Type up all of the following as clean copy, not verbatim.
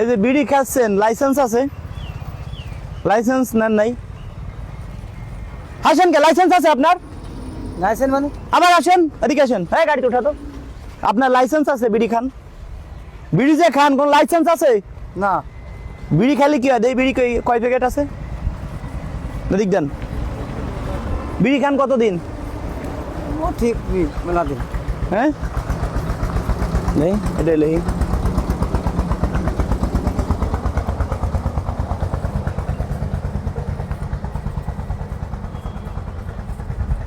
এই যে বিড়ি খাচ্ছেন, লাইসেন্স আছে? লাইসেন্স নেন নাই? আসেন কে, লাইসেন্স আছে আপনার? লাইসেন্স মানে? আবার আসেন, এদিকে আসেন। হ্যাঁ, গাড়িতে ওঠা তো। আপনার লাইসেন্স আছে বিড়ি খান? বিড়ি যে খান, কোন লাইসেন্স আছে? না। বিড়ি খালি কি হয়? এই বিড়ি কয় প্যাকেট আছে? এদিক দেন। বিড়ি খান কতদিন? ও ঠিক মেলা দিন। হ্যাঁ, নেই এটা লেহি।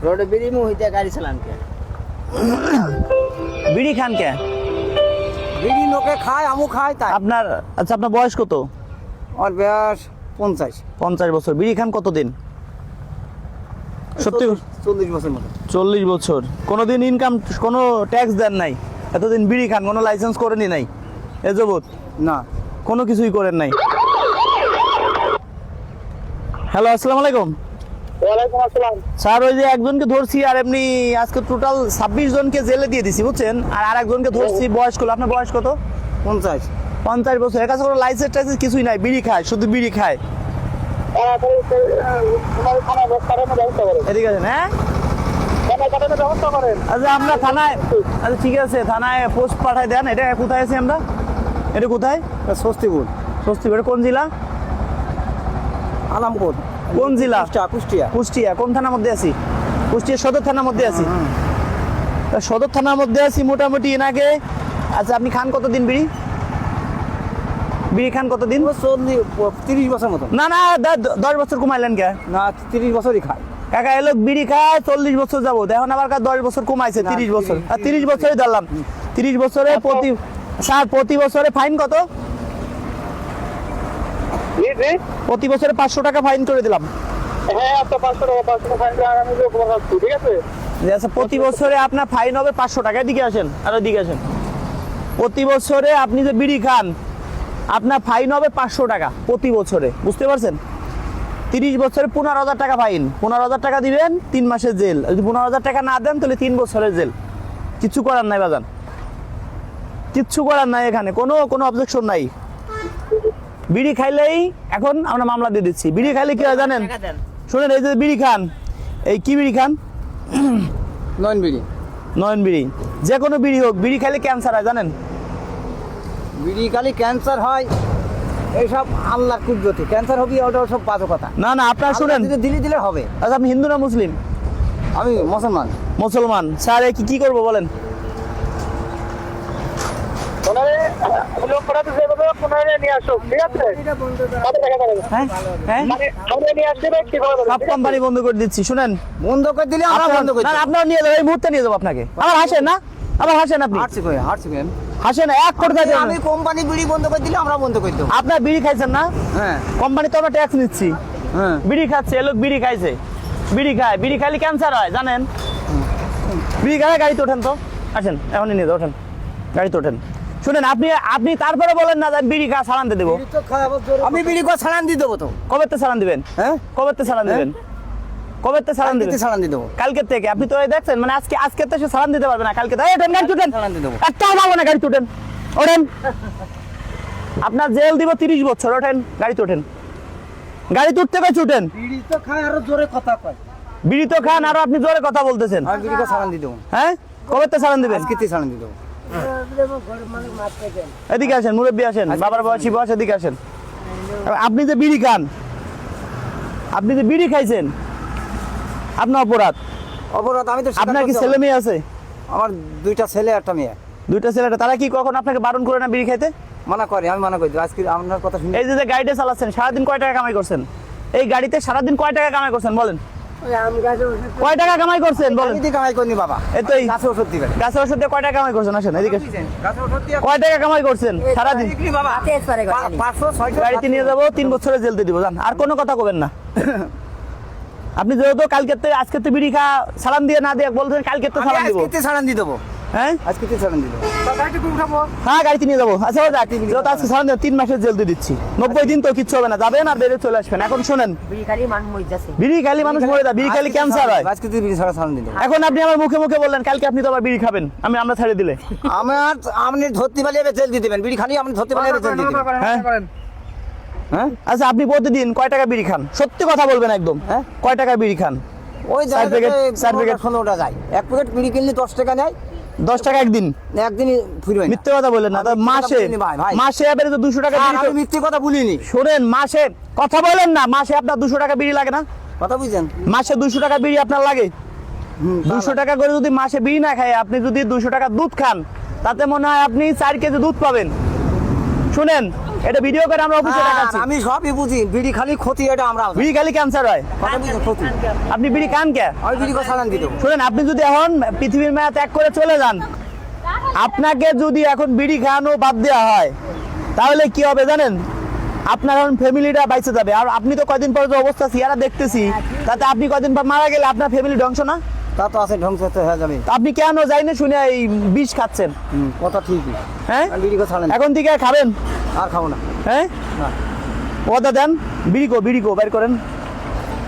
रोड बीड़ी में होते गाड़ी चलान के বিড়ি খান কে? बीड़ी लोके खाए हमू खाए ताई আপনার আচ্ছা, আপনার বয়স কত? और बयस 50 50 বছর। বিড়ি খান কতদিন? সত্যি? 40 বছর মতো। 40 বছর। কোনোদিন ইনকাম, কোনো ট্যাক্স দেন নাই? এতদিন বিড়ি খান, কোনো লাইসেন্স করেনি নাই এ যাবত? না। কোনো কিছুই করেন নাই। হ্যালো, আসসালামু আলাইকুম। ওয়ালাইকুম আসসালাম। স্যার, ওই যে একজনকে ধরছি আর এমনি আজকে টোটাল 26 জনকে জেলে দিয়ে দিছি, বুঝছেন? আর আরেকজনকে ধরছি বয়স্ক। আপনার বয়স কত? 50 50 বছর। এর কাছে কোনো লাইসেন্স টাইসেন্স কিছুই নাই, বিড়ি খায়, শুধু বিড়ি খায়। তোমার থানা কাটানোর ব্যবস্থা করেন। এদিকে আছেন? হ্যাঁ, থানা কাটানোর ব্যবস্থা করেন। আচ্ছা আমরা থানায়, আচ্ছা ঠিক আছে, থানায় পোস্ট পাঠাই দেন। এটা কোথায় আছি আমরা? এটা কোথায়? স্বস্তিপুর স্বস্তিপুর। কোন জেলা? আলামপুর। কোন জেলা? কুষ্টিয়া। কুষ্টিয়া। কোন থানার মধ্যে আছি? কুষ্টিয়া সদর থানার মধ্যে আছি। তা সদর থানার মধ্যে আছি মোটামুটি এনাকে। আচ্ছা, আপনি খান কতদিন বিড়ি? বিড়ি খান কতদিন? 30 বছর মতো। না না, 10 বছর কমাইলেন কে? না, 30 বছরই খায়। কাকা এলো বিড়ি খায় 40 বছর যাবো, এখন আবার 10 বছর কমাইছে, 30 বছর। আর 30 বছরই ধরলাম। 30 বছরে প্রতি বছরে ফাইন কত? জি জি। প্রতি বছরে 500 টাকা ফাইন করে দিলাম। হ্যাঁ, আচ্ছা 500 টাকা ফাইন আগামী ঠিক আছে। আচ্ছা, প্রতি বছরে আপনার ফাইন হবে 500 টাকা। এদিকে আসেন, আর ওদিকে আসেন। প্রতি বছরে আপনি যে বিড়ি খান, আপনার ফাইন হবে 500 টাকা প্রতি বছরে, বুঝতে পারছেন? 30 বছরে 15,000 টাকা ফাইন। 15,000 টাকা দিবেন, 3 মাসের জেল। যদি 15,000 টাকা না দেন তাহলে 3 বছরের জেল। কিচ্ছু করার নাই বাজান, কিচ্ছু করার নাই, এখানে কোনো অবজেকশন নাই। বিড়ি খাইলেই এখন আমরা মামলা দিয়ে দিচ্ছি। বিড়ি খাইলে কি হয় জানেন? শুনেন, এই যে বিড়ি খান, এই কি বিড়ি খান? নয়ন বিড়ি। নয়ন বিড়ি। যে কোনো বিড়ি হোক, বিড়ি খাইলে ক্যান্সার হয় জানেন? বিড়ি খালি ক্যান্সার হয়, এইসব আল্লাহর কুদরতি। ক্যান্সার হবে ওটা সব বাজে কথা। না না, আপনারা শুনেন, দিলে দিলে হবে। আচ্ছা আপনি হিন্দু না মুসলিম? আমি মুসলমান। মুসলমান। স্যার কি করবো বলেন? লোক পাঠাতে যেভাবে পুনরায় নিয়ে আসো, ঠিক আছে? কত টাকা পাঠাবে? হ্যাঁ হ্যাঁ, মানে আমরা নিয়ে আসলে কিভাবে বলবো? সব কোম্পানি বন্ধ করে দিচ্ছি। শুনেন, বন্ধ করে দিলে আমরা বন্ধ করে দিই। আপনারা নিয়ে যাবো, এই মুহূর্তে নিয়ে যাবো আপনাকে। আবার হাসেন না, আবার হাসেন আপনি। হাঁটছি কই? হাসেন, এক কোটি টাকা। আমি কোম্পানি বিড়ি বন্ধ করে দিলে আমরা বন্ধ করে দেবো। আপনার বিড়ি খাইছেন না? হ্যাঁ কোম্পানি তো আমরা ট্যাক্স নিচ্ছি। হ্যাঁ। বিড়ি খাচ্ছে, এ লোক বিড়ি খাইছে, বিড়ি খায়, বিড়ি খাইলে ক্যান্সার হয় জানেন? বিড়ি খায়। গাড়িতে ওঠেন তো, আসেন, এখনই নিয়ে ওঠেন, গাড়িতে ওঠেন। শুনেন, আপনি তারপরে বলেন না যে বিড়ি খা সালান দিয়ে দেবো। আমি বিড়ি করে ছাড়ান দিয়ে দেবো তো। কবে তে সালান দিবেন? হ্যাঁ, কবে তে সালান দিবেন? কবে তে সালান দিবেন? ছাড়ান দিয়ে দেবো। কালকে থেকে। আপনি তো এই দেখছেন, মানে আজকে তো সে সালান দিতে পারবে না, কালকে গাড়ি তুটেন। সালান দিয়ে দেবো। একটাও পাবো না, গাড়ি তুটেন, ওঠেন। আপনার জেল দিব 30 বছর। ওঠেন, গাড়িতে ওঠেন, গাড়ি তুটতে কই ছুটেন? বিড়ি তো খায় আরো জোরে কথা কয়। বিড়ি তো খান আর আপনি জোরে কথা বলতেছেন। আমি বিড়ি করে ছাড়ান দিয়ে দেবো। হ্যাঁ, কবে তে সালান দিবেন? আজকে ছাড়ান দিয়ে দেবো। এদিকে আসেন, মুরব্বী আসেন, বাবার বয়সী বয়স, এদিকে আসেন। আপনি যে বিড়ি খান, আপনি যে বিড়ি খাইছেন, আপনার অপরাধ। অপরাধ আমি তো। আপনার কি ছেলে মেয়ে আছে? আমার 2টা ছেলে 1টা মেয়ে। 2টা ছেলেটা, তারা কি কখন আপনাকে বারণ করে না বিড়ি খাইতে? মানা করে, আমি মানা করি। আজকে আপনার কথা শুনে এই যে গাড়িটা চালাচ্ছেন, সারাদিন কয় টাকা কামাই করছেন? এই গাড়িতে সারাদিন কয় টাকা কামাই করছেন বলেন? কয় টাকা কামাই করছেন বলেন? আমি কামাই করিনি বাবা। এই তো গাছে ওষুধ দিবেন। গাছের ওষুধ দিয়ে কয় টাকা কামাই করছেন? আসেন এদিকে। গাছে ওষুধ দিয়ে কয় টাকা কামাই করছেন সারাদিন? বাবা 500 600 গাড়িতে নিয়ে যাবো, 3 বছরে জেলতে দিব, জান। আর কোনো কথা কবেন না। আপনি যেহেতু কালকে আজকে তো বিড়ি খা সালান দিয়ে না দিয়ে বলছেন কালকে তো সালান দিব। আজকে ছাড়ান দিয়ে দেবো। হ্যাঁ আজকে তো চালান দিল হ্যাঁ গাড়িতে নিয়ে যাবো। আচ্ছা ও যাক, যেহেতু আজকে সারাদিন 3 মাসের জেল দিয়ে দিচ্ছি, 90 দিন তো কিচ্ছু হবে না, যাবেন আর বেরিয়ে চলে আসবেন। এখন শোনেন, বিড়ি খালি মানুষ মরে যায়, বিড়ি খালি ক্যান্সার হয়। আজকে তুই বিড়ি ছাড়া চালান দিল। এখন আপনি আমার মুখে মুখে বললেন কালকে আপনি তো আবার বিড়ি খাবেন, আমরা ছেড়ে দিলে। আপনি ধরতে পারলে জেল দিয়ে দেবেন, বিড়ি খালি আপনি ধরতে পারলে জেল দিয়ে দেবেন। হ্যাঁ হ্যাঁ আচ্ছা, আপনি প্রতিদিন কয় টাকা বিড়ি খান? সত্যি কথা বলবেন একদম। হ্যাঁ? কয় টাকা বিড়ি খান? ওই চার প্যাকেট, 16টা যায়। এক প্যাকেট বিড়ি কিনলে 10 টাকা নেয়, 10 টাকা একদিন? একদিনই ফিরবে না। মিথ্যে কথা বলেন না। আমি মাসে মিথ্যে কথা বলিনি ভাই। মাসে এবারে তো 200 টাকা আর বিড়ি আমি মিথ্যে কথা বলিনি। শোনেন, মাসে কথা বলেন না, মাসে আপনার 200 টাকা বিড়ি লাগে না? কথা বুঝছেন? মাসে 200 টাকা বিড়ি আপনার লাগে? 200 টাকা করে যদি মাসে বিড়ি না খায়, আপনি যদি 200 টাকা দুধ খান, তাতে মনে হয় আপনি 4 কেজি দুধ পাবেন। শুনেন, এটা ভিডিও করে আমরা অফিসে দেখাচ্ছি। আমি সবই বুঝি, বিড়ি খালি ক্ষতি, এটা আমরা বিড়ি খালি ক্যান্সার হয়। কথা বুঝছেন? ক্ষতি। আপনি বিড়ি খান কে? আমি বিড়ি কথা চালান দিল। শুনেন, আপনি যদি এখন পৃথিবীর মায়া ত্যাগ করে চলে যান, আপনাকে যদি এখন বিড়ি খাওয়ানো বাদ দেওয়া হয়, তাহলে কি হবে জানেন? আপনার এখন ফ্যামিলিটা বাইচে যাবে। আর আপনি তো কয়দিন পরে যে অবস্থা সিয়ারা দেখতেছি, তাতে আপনি কয়দিন পর মারা গেলে আপনার ফ্যামিলি ধ্বংস না? তা তো আছে, ধ্বংস তো হয়ে যাবে। তা আপনি কেন যাই না শুনে এই বিষ খাচ্ছেন? কথা ঠিকই। হ্যাঁ, আমি বিড়ি কথা চালান এখন থেকে খাবেন? আর খাবো না। হ্যাঁ, না। ওটা দেন, বিড়ি কো বের করেন,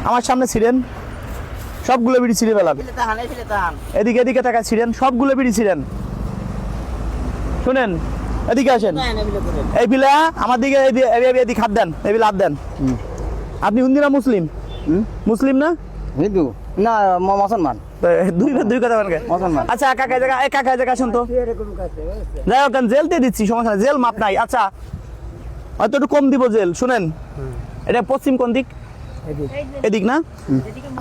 আমার সামনে ছিলেন, সবগুলো বিড়ি ছিঁড়ে ফেলান। এদিকে এদিকে টাকা ছিঁড়েন, সবগুলো বিড়ি ছিঁড়েন। শুনেন, এদিকে আসেন, এই বিলা আমার দিকে এদিকে হাত দেন, এই বিলা হাত দেন। আপনি হিন্দু না মুসলিম? মুসলিম না? হিন্দু না, মুসলমান। দুই কথা বলেন। মুসলমান। আচ্ছা কাকা জায়গা আসুন তো। যাই হোক, জেল দিয়ে দিচ্ছি, সমস্যা নাই, জেল মাপ নাই। আচ্ছা, হয়তো একটু কম দিব জেল। শুনেন, এটা পশ্চিম কোন দিক? এদিক না?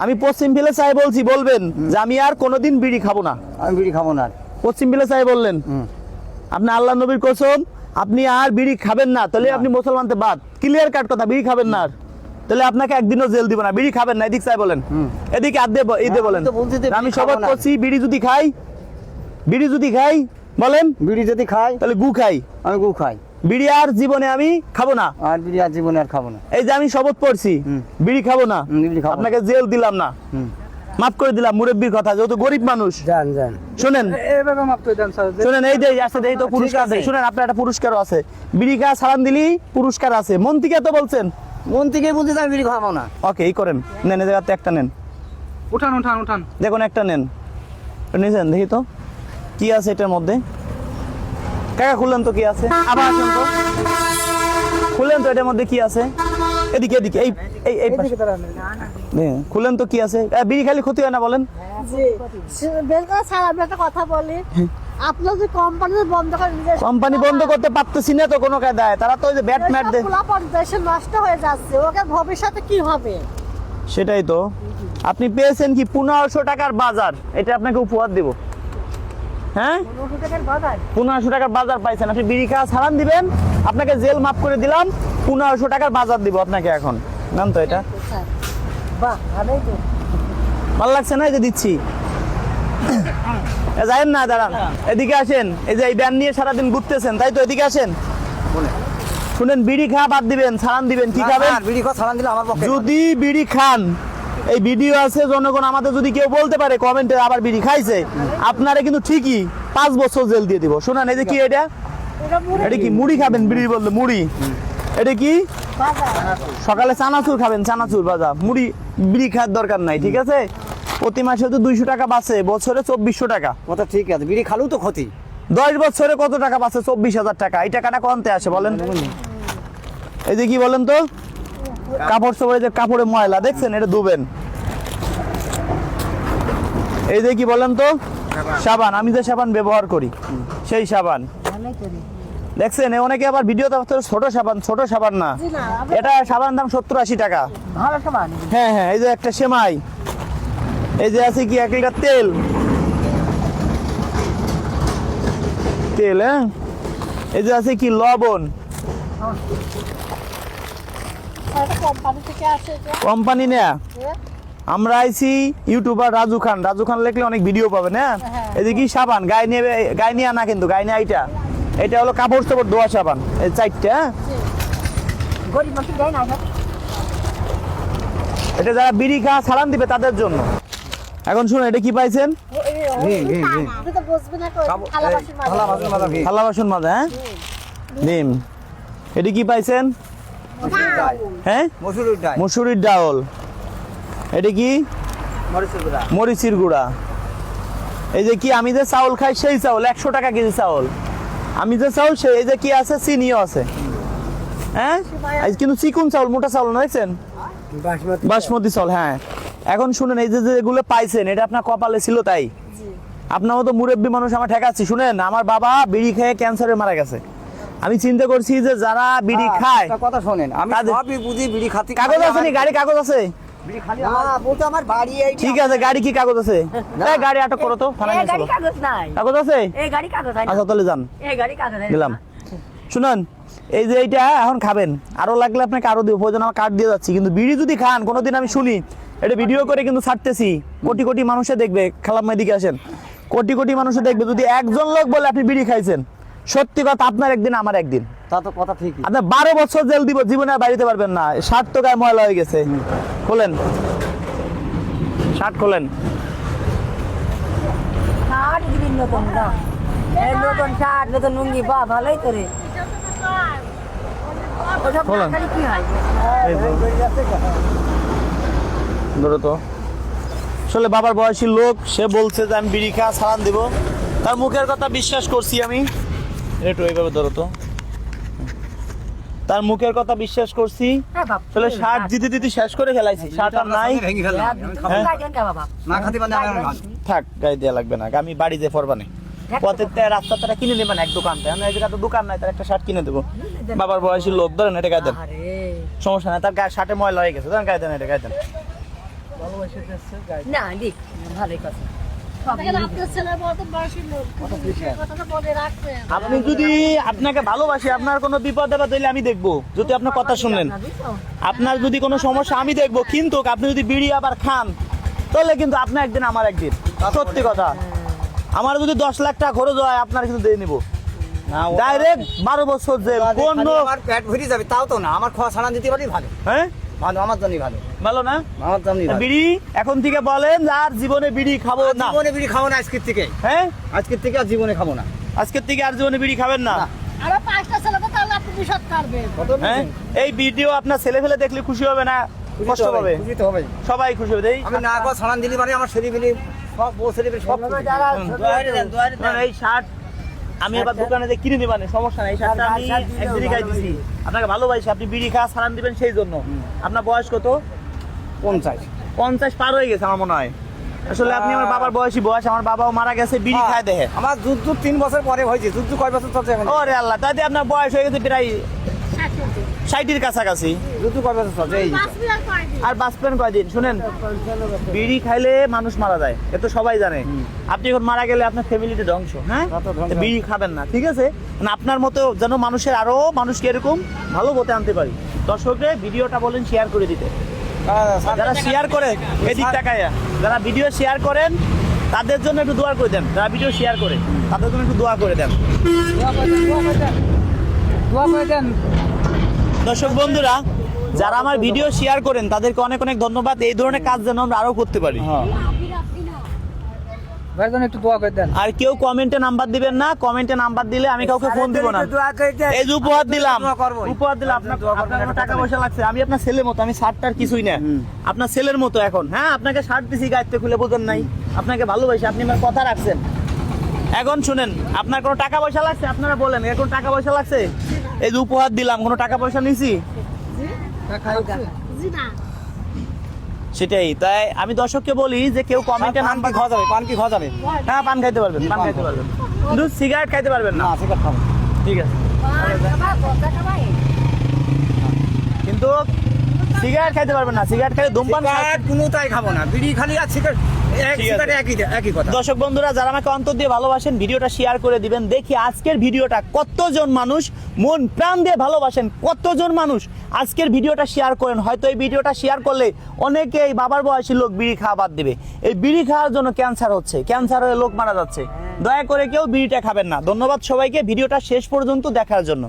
আমি পশ্চিম ফেলে চাই বলছি, বলবেন যে আমি আর কোনোদিন বিড়ি খাবো না। আমি বিড়ি খাবো না। পশ্চিম ফেলে চাই বললেন, আপনি আল্লাহ নবীর কসম আপনি আর বিড়ি খাবেন না, তাহলে আপনি মুসলমানতে বাদ, ক্লিয়ার কাট কথা, বিড়ি খাবেন না আর, তাহলে আপনাকে একদিনও জেল দিব না। বিড়ি খাবেন না, এদিক চাই বলেন, এদিকে আদ দিয়ে বলেন। আমি শপথ করছি, বিড়ি যদি খাই বলেন, বিড়ি যদি খাই তাহলে গু খাই, আমি গু খাই। বিড়ি আর জীবনে আমি খাবো না। আর বিড়ি আর জীবনে আর খাবো না। এই যে আমি শপথ করছি, বিড়ি খাবো না, বিড়ি খাবো না। আপনাকে জেল দিলাম না, মাফ করে দিলাম। মুরব্বির কথা, যেহেতু গরিব মানুষ। যান শুনেন, এভাবে মাপ করে দেন স্যার। শুনেন, এই যে আছে, এই তো পুরস্কার আছে। শুনেন, আপনার একটা পুরস্কারও আছে, বিড়ি খা সালান দিলি পুরস্কার আছে। মন থেকে তো বলছেন? মন থেকে বলতে আমি বিড়ি খাবো না। ওকে, এই করেন, নেন, এই জায়গাতে একটা নেন, উঠান দেখুন একটা নেন, নিয়েছেন, দেখি তো কি আছে এটার মধ্যে। কাকা খুললেন তো কি আছে, আবার আসেন তো, খুললেন তো এটার মধ্যে কি আছে। এদিকে এই পাশে। খুললেন তো কি আছে। বিড়ি খালি ক্ষতি হয় না বলেন? স্যার আমি একটা কথা বলি, আপনার যে কোম্পানি বন্ধ করে কোম্পানি বন্ধ করতে পারতেছি না তো কোনো কায়দায়, তারা তো ওই যে ব্যাট ম্যাট দেয়। দেশে নষ্ট হয়ে যাচ্ছে, ওকে ভবিষ্যতে কি হবে? সেটাই তো। আপনি পেয়েছেন কি 1500 টাকার বাজার, এটা আপনাকে উপহার দিব। হ্যাঁ, 1500 টাকার বাজার পাইছেন, আপনি বিড়ি খাওয়া ছাড়ান দিবেন, আপনাকে জেল মাফ করে দিলাম, 1500 টাকার বাজার দিব আপনাকে। এখন নাম তো এটা বাহ, ভালোই তো। ভালো লাগছে না? এই যে দিচ্ছি, যাইেন না, দাঁড়ান, এদিকে আসেন। এই যে এই ব্যান নিয়ে সারাদিন ঘুরতেছেন, তাই তো? এদিকে আসেন। শুনেন, বিড়ি খাওয়া বাদ দিবেন, ছাড়ান দিবেন, কি খাবেন? বিড়ি খাওয়া ছাড়ান দিলে আমার পক্ষে। যদি বিড়ি খান, এই ভিডিও আছে, জনগণ আমাদের যদি কেউ বলতে পারে কমেন্টে আবার বিড়ি খাইছে, আপনারা কিন্তু ঠিকই 5 বছর জেল দিয়ে দিব। শুনেন, এই যে কি এটা কি মুড়ি খাবেন? বিড়ি বললে মুড়ি। এটা কি? সকালে চানাচুর খাবেন, চানাচুর ভাজা। মুড়ি বিড়ি খাওয়ার দরকার নাই, ঠিক আছে? প্রতি মাসে তো 200 টাকা বাঁচে, বছরে 2400 টাকা। কথা ঠিক আছে, বিড়ি খালেও তো ক্ষতি। 10 বছরে কত টাকা বাঁচে? 24,000 টাকা। এই টাকাটা কোনতে আসে বলেন? এই যে কি বলেন তো, কাপড় চোপড়ে যে কাপড়ে ময়লা দেখছেন, এটা ধুবেন। এই যে কি বলেন তো, সাবান, আমি যে সাবান ব্যবহার করি সেই সাবান দেখছেন। অনেকে আবার ভিডিওতে ছোট সাবান না, এটা সাবান দাম 70-80 টাকা। ভালো সমান। হ্যাঁ, এই যে একটা সেমাই, এই যে আছে কি 1 লিটার তেল, হ্যাঁ, এই যে আছে কি লবণ, কোম্পানি থেকে আসে যে। কোম্পানি না, আমরা আইছি ইউটিউবার রাজু খান লিখলে অনেক ভিডিও পাবেন। হ্যাঁ, এই যে কি সাবান, গায়ে নিয়ে আনা, কিন্তু গায়ে নিয়ে এটা হলো কাপড় চোপড় ধোয়া সাবান, এই 4টা। গরিব মানুষ দেয় না। এটা যারা বিড়ি খাওয়া ছাড়ান দিবে তাদের জন্য। এখন শুনুন, এটা কি পাইছেন? ভীম, ভীম, ভীম। আপনি তো বুঝবেন না কই থালা বাসন থালা বাসন মাজা ভীম। থালা বাসন মাজা, হ্যাঁ ডিম। এটি কি পাইছেন? মসুরির ডাল, হ্যাঁ মসুরির ডাল, মুসুরির ডাউল। এটি কি? মরিচের গুঁড়া। মরিচির গুঁড়া। এই যে কি আমি যে চাউল খাই সেই চাউল, 100 টাকা কেজি চাউল। আমি যে চাউল সেই, এই যে কি আছে চিনিও আছে, হ্যাঁ এই কিন্তু চিকুন চাউল, মোটা চাউল না, দেখছেন বাসমতি চাউল। হ্যাঁ এখন শুনেন, এই যে যেগুলো পাইছেন এটা আপনার কপালে ছিল তাই। আপনার মতো মুরব্বী মানুষ আমার ঠেকাচ্ছি। শুনেন, আমার বাবা বিড়ি খেয়ে ক্যান্সারে মারা গেছে। আমি চিন্তা করছি যে যারা বিড়ি খায়, একটা কথা শোনেন, আমি তাদের- সবই বুঝি, বিড়ি খাতি কাগজ আছে নি? গাড়ি কাগজ আছে? বিড়ি খালি বলতে আমার বাড়ি এই ঠিক আছে, গাড়ি কি কাগজ আছে? এই গাড়ি আটক করো তো, থানায় নিয়ে চলো। কাগজ নাই, কাগজ আছে? এই গাড়ি কাগজ হয় না, আচ্ছা তাহলে যান, এই গাড়ি কাগজ হয় না। দিলাম। শুনুন, এই যে এইটা এখন খাবেন, আরো লাগলে আপনাকে আরো দিব, প্রয়োজন আমার কার্ড দিয়ে যাচ্ছি। কিন্তু বিড়ি যদি খান কোনোদিন, আমি শুনি এটা ভিডিও করে কিন্তু ছাড়তেছি, কোটি কোটি মানুষে দেখবে। খালাম্মা দিকে আসেন, কোটি কোটি মানুষে দেখবে। যদি একজন লোক বলে আপনি বিড়ি খাইছেন, সত্যি কথা, আপনার একদিন আমার একদিন। তা তো কথা ঠিকই। আপনার 12 বছর জেল দিব, জীবনে আর বাড়িতে পারবেন না। শার্ট তো গায়ে ময়লা হয়ে গেছে। খোলেন শার্ট, খোলেন। শার্ট দিবি নতুন দাম, এই নতুন শার্ট, নতুন লুঙ্গি, বাহ ভালোই তো রে। ওসব না বলেন। খালি কি হয়? ধরো তো। আসলে বাবার বয়সী লোক, সে বলছে যে আমি বিড়ি খাওয়া সালান দিব, তার মুখের কথা বিশ্বাস করছি আমি। একটু এইভাবে ধরো তো, তার মুখের কথা বিশ্বাস করছি। হ্যাঁ বাপ, আসলে শার্ট দিতে দিতে শেষ করে ফেলাইছি, শার্ট আর নাই। ভেঙে ফেললাম। আমি খাবো তুমি না। গাইছেন কে বাবা? না খাতে পারলে আমি খাবো। থাক, গায়ে দেওয়া লাগবে না, আমি বাড়ি যে ফরবানে পথের থেকে রাস্তা তারা কিনে নেবেন এক দোকান থেকে। আমি এই জায়গায় তো দোকান নাই, তার একটা শার্ট কিনে দেবো। বাবার বয়সী লোক, ধরেন এটা গায়ে দেন, আরে সমস্যা নাই। তার গায়ে শার্টে ময়লা হয়ে গেছে, ধরেন গায়ে দেন, এটা গায়ে দেন। না দিক, ভালোই কথা। দেখেন আপনার ছেলের মতো বয়সী লোক, কথাটা বলে রাখবেন। আপনি যদি, আপনাকে ভালোবাসি, আপনার কোনো বিপদ আপদ হইলে আমি দেখবো, যদি আপনার কথা শুনলেন। আপনার যদি কোনো সমস্যা আমি দেখবো, কিন্তু আপনি যদি বিড়ি আবার খান, তাহলে কিন্তু আপনার একদিন আমার একদিন। সত্যি কথা, আমার যদি 10 লাখ টাকা খরচ হয়, আপনার কিন্তু দিয়ে নিবো না, ওটা- ডাইরেক্ট 12 বছর জেল। কোন খালি আমার পেট ভরে যাবে, তাও তো না। আমার খাওয়া ছাড়া দিতে পারি ভালো, হ্যাঁ ভালো, আমার জন্যই ভালো, ভালো না? আমার জন্যই ভালো। বিড়ি এখন থেকে বলেন যে আর জীবনে বিড়ি খাবো না। জীবনে বিড়ি খাবো না আজকের থেকে, হ্যাঁ আজকের থেকে আর জীবনে খাবো না। আজকের থেকে আর জীবনে বিড়ি খাবেন না। না। আরো 5টা ছেলে তো তাহলে আপনি বিষদ করবেন। কত হ্যাঁ, এই ভিডিও আপনার ছেলে ফেলে দেখলে খুশি হবে না কষ্ট পাবে? খুশি তো হবে। সবাই খুশি হবে। এই আমি না খাওয়া ছাড়া দিলি মানে আমার ছেলে পেলে সব, বউ ছেলে পেলে সব খুশি। না, এই শার্ট আমি আবার দোকানে যে কিনে দিবানে, সমস্যা নাই। এই শার্টটা আমি একদিনই গাই দিছি, আপনাকে ভালোবাসি। আপনি বিড়ি খাওয়া সালান দিবেন সেই জন্য। আপনার বয়স কত? 50। 50 পার হয়ে গেছে আমার মনে হয়। আসলে আপনি আমার বাবার বয়সী বয়স, আমার বাবাও মারা গেছে বিড়ি খায় দেখে। আমার যুদ্ধ 3 বছর পরে হয়েছে। যুদ্ধ কয় বছর চলছে এখন? ওরে আল্লাহ, তাতে আপনার বয়স হয়ে গেছে প্রায় 60-এর কাছাকাছি। যুদ্ধ কয় বছর চলছে? এই বাঁচবি আর কয়দিন? আর বাঁচবেন কয়দিন? শুনেন, বিড়ি খাইলে মানুষ মারা যায়, এ তো সবাই জানে। আপনি এখন মারা গেলে আপনার ফ্যামিলিতে ধ্বংস। হ্যাঁ, তা তো ধ্বংস। তো বিড়ি খাবেন না, ঠিক আছে? মানে আপনার মতো যেন মানুষের আরো মানুষকে এরকম ভালো পথে আনতে পারি। দর্শকদের ভিডিওটা বলেন শেয়ার করে দিতে। যারা শেয়ার করে, এদিক তাকায়, যারা ভিডিও শেয়ার করেন তাদের জন্য একটু দোয়া করে দেন। যারা ভিডিও শেয়ার করে তাদের জন্য একটু দোয়া করে দেন। দোয়া করে দেন। দর্শক বন্ধুরা, যারা আমার ভিডিও শেয়ার করেন তাদেরকে অনেক অনেক ধন্যবাদ। এই ধরনের কাজ যেন আমরা আরো করতে পারি। ভাইজান একটু দোয়া করে দেন। আর কেউ কমেন্টে নাম্বার দিবেন না, কমেন্টে নাম্বার দিলে আমি কাউকে ফোন দিব না। দোয়া করে দেন। এই যে উপহার দিলাম, দোয়া করবো। উপহার দিলাম, আপনার আপনার কোনো টাকা পয়সা লাগছে? আমি আপনার ছেলের মতো, আমি শার্টটার কিছুই না, আপনার ছেলের মতো এখন। হ্যাঁ, আপনাকে শার্ট দিছি গাইতে খুলে, বোঝেন নাই? আপনাকে ভালোবাসি, আপনি আমার কথা রাখছেন। এখন শুনেন, আপনার কোনো টাকা পয়সা লাগছে? আপনারা বলেন, এর কোনো টাকা পয়সা লাগছে? এই যে উপহার দিলাম, কোনো টাকা পয়সা নিছি? জি না। সেটাই। তাই আমি দর্শককে বলি যে কেউ কমেন্টে পান নাম্বার, কি খাওয়া যাবে? পান কি খাওয়া যাবে? হ্যাঁ পান খাইতে পারবেন, পান খাইতে পারবেন, কিন্তু সিগারেট খাইতে পারবেন না। না, সিগারেট খাবো। ঠিক আছে, কিন্তু সিগারেট খাইতে পারবেন না। সিগারেট খাইলে ধূমপান সিগারেট কোনোটাই খাবো না। বিড়ি খালি আর সিগারেট, ঠিক আছে। একই কথা। দর্শক বন্ধুরা, যারা আমাকে অন্তর দিয়ে ভালোবাসেন, ভিডিওটা শেয়ার করে দিবেন। দেখি আজকের ভিডিওটা কতজন মানুষ মন প্রাণ দিয়ে ভালোবাসেন, কতজন মানুষ আজকের ভিডিওটা শেয়ার করেন। হয়তো এই ভিডিওটা শেয়ার করলে অনেকে এই বাবার বয়সী লোক বিড়ি খাওয়া বাদ দিবে। এই বিড়ি খাওয়ার জন্য ক্যান্সার হচ্ছে, ক্যান্সার হয়ে লোক মারা যাচ্ছে। দয়া করে কেউ বিড়িটা খাবেন না। ধন্যবাদ সবাইকে ভিডিওটা শেষ পর্যন্ত দেখার জন্য।